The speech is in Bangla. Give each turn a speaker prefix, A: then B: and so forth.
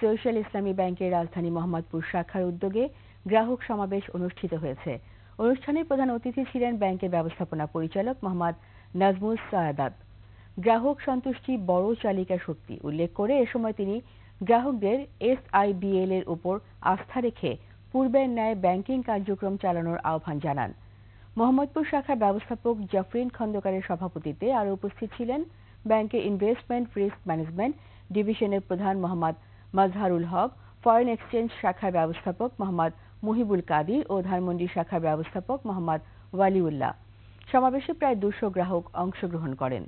A: সোশ্যাল ইসলামী ব্যাংকের রাজধানী মোহাম্মদপুর শাখার উদ্যোগে গ্রাহক সমাবেশ অনুষ্ঠিত হয়েছে। অনুষ্ঠানে প্রধান অতিথি ছিলেন ব্যাংকের ব্যবস্থাপনা পরিচালক মোহাম্মদ নাজমুস সায়াদাত। গ্রাহক সন্তুষ্টি বড় চালিকা শক্তি উল্লেখ করে এ সময় তিনি গ্রাহকদের SIBL এর উপর আস্থা রেখে পূর্বের ন্যায় ব্যাংকিং কার্যক্রম চালানোর আহ্বান জানান। মোহাম্মদপুর শাখার ব্যবস্থাপক জাফরিন খন্দকারের সভাপতিত্বে আরও উপস্থিত ছিলেন ব্যাংকের ইনভেস্টমেন্ট রিস্ক ম্যানেজমেন্ট ডিভিশনের প্রধান মোহাম্মদ মাজহারুল হক, ফরেন এক্সচেঞ্জ শাখার ব্যবস্থাপক মোহাম্মদ মুহিবুল কাদির ও ধানমন্ডি শাখার ব্যবস্থাপক মোহাম্মদ ওয়ালিউল্লাহ। সমাবেশে প্রায় 200 গ্রাহক অংশগ্রহণ করেন।